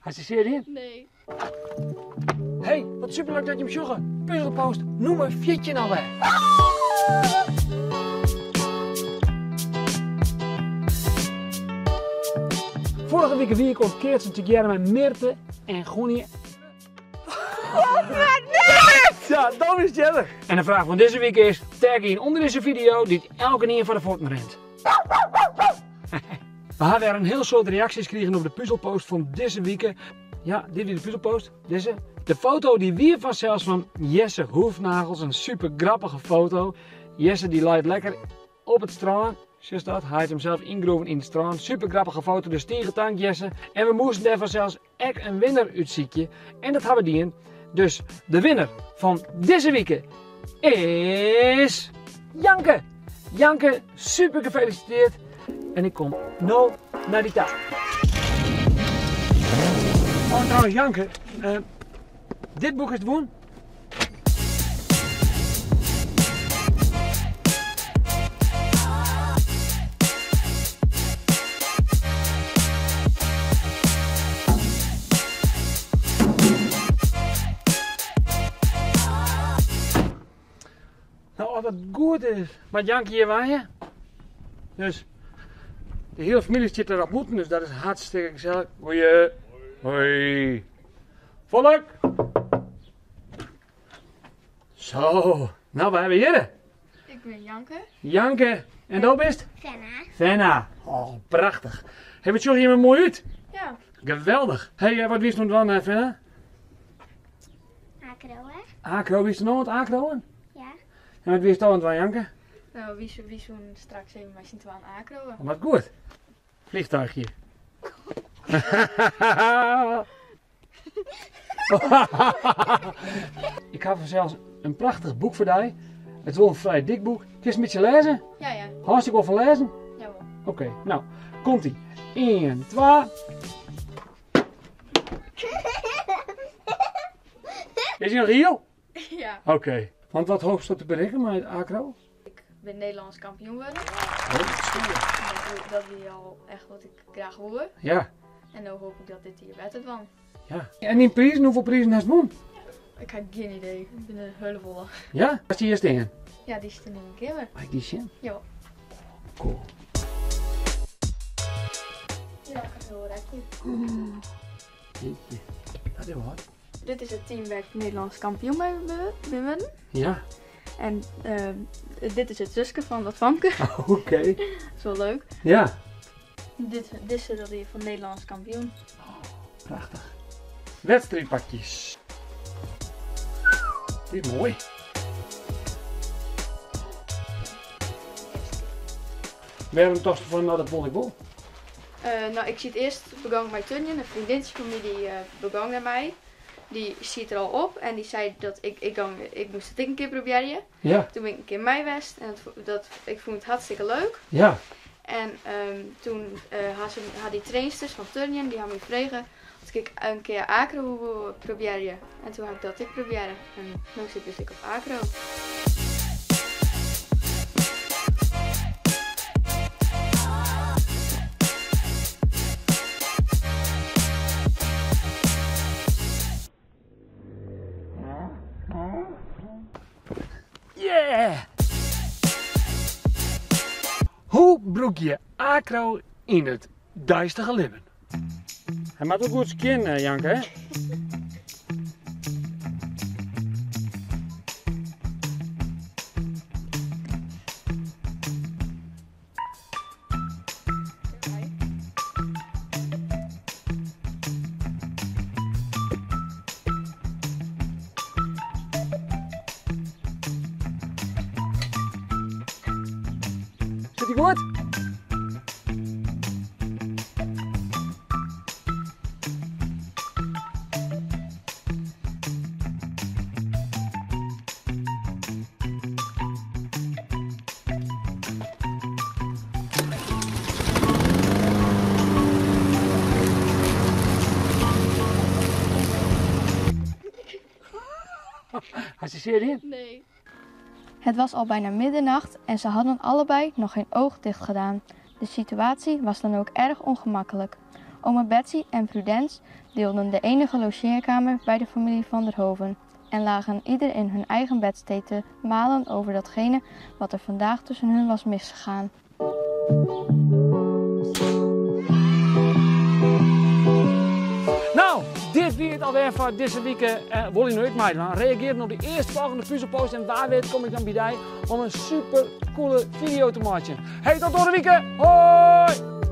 Had je zin in? Nee. Hey, wat superleuk dat je hem joggen. Puzzelpost, noem me Fietje nou weer. Vorige week wie ik ontkeerd zijn together met Mirte en Groenie. Ja, dat is Jelle. En de vraag van deze week is, tag in onder deze video die elke keer van de voeten rent. We hadden er een heel soort reacties gekregen op de puzzelpost van deze week. Ja, dit is de puzzelpost. Deze. De foto die weer vanzelfs van Jesse Hoefnagels. Een super grappige foto. Jesse die lijkt lekker op het strand. Zus dat, hij heeft hem zelf ingroeven in het strand. Super grappige foto, dus tegentank Jesse. En we moesten er vanzelfs echt een winnaar uitzieken. En dat hebben we die in. Dus de winnaar van deze week is Janke. Janke, super gefeliciteerd. En ik kom nu naar die taak. Oh, trouwens Janke, dit boek is het woon. Nou, als dat goed is, maar Janke hier waaien. Dus de hele familie zit erop moeten, dus dat is hartstikke gezellig. Hoi. Hoi. Volk. Zo, nou we hebben hier. Ik ben Janke. Janke. En dat bist? Fenna. Fenna. Oh, prachtig. Heb je het zo hier mooi uit? Ja. Geweldig. Hey, wat wist je nog dan, Fenna? Acro, hè? Acro, wist je nog wat acroen? Ja. En wat wist je dan van Janke? Nou, wie zo'n straks even maar zien te aan acro. Oh, wat goed. Vliegtuigje. Ik heb zelfs een prachtig boek voor jou. Het is wel een vrij dik boek. Kun je het met je lezen? Ja. Hartstikke wel van lezen? Jawel. Oké, nou, komt ie. 1, 2. Is hij nog heel? Ja. Oké. Want wat hoogst op te bereiken met acro? Ik ben Nederlands kampioen geworden. Oh, stoer. Dat is al echt wat ik graag hoor. Ja, En dan hoop ik dat dit hier werd het van. ja. En in prijzen, hoeveel prijzen heeft het won? Ik heb geen idee. Ik ben een hullevolle. Ja? Wat is die eerste in? Ja, die zit er nu een keer weer. Mag ik die zien? Jawel. Cool. Ja, ik heb heel rekje. Jeetje. Dat is wat. Dit is het team waar ik Nederlands kampioen bij ben. Ja. En dit is het zusje van dat Famke. Oké. Dat is wel leuk. Ja. Dit is er hier van Nederlands kampioen. Prachtig. Wedstrijdpakjes. Dit is mooi. Waarom toch van naar de volleybal? Nou, ik zit eerst begonnen bij Tunjen, een vriendinnetje van mij die begon naar mij. Die ziet er al op en die zei dat ik moest het een keer proberen. Ja. Toen ben ik een keer mee geweest en ik vond het hartstikke leuk. Ja. En toen had die trainsters van Tunjen, die hadden me gevraagd of ik een keer acro wil proberen. En toen had ik dat proberen. En nu zit dus ik op acro. Yeah! Hoe broek je acro in het duistere leven? Hij maakt ook goed skin, Janke, hè? Zit hij goed? Had je zin in? Nee. Het was al bijna middernacht en ze hadden allebei nog geen oog dicht gedaan. De situatie was dan ook erg ongemakkelijk. Oma Betsy en Prudence deelden de enige logeerkamer bij de familie van der Hoven en lagen ieder in hun eigen bedstee te malen over datgene wat er vandaag tussen hun was misgegaan. Nou, dit weer het alweer voor deze week. Wil je nooit mij dan reageren op de eerstvolgende puzzelpost en waar weet kom ik dan bij jou om een super coole video te maken. Hey, tot door de week. Hoi!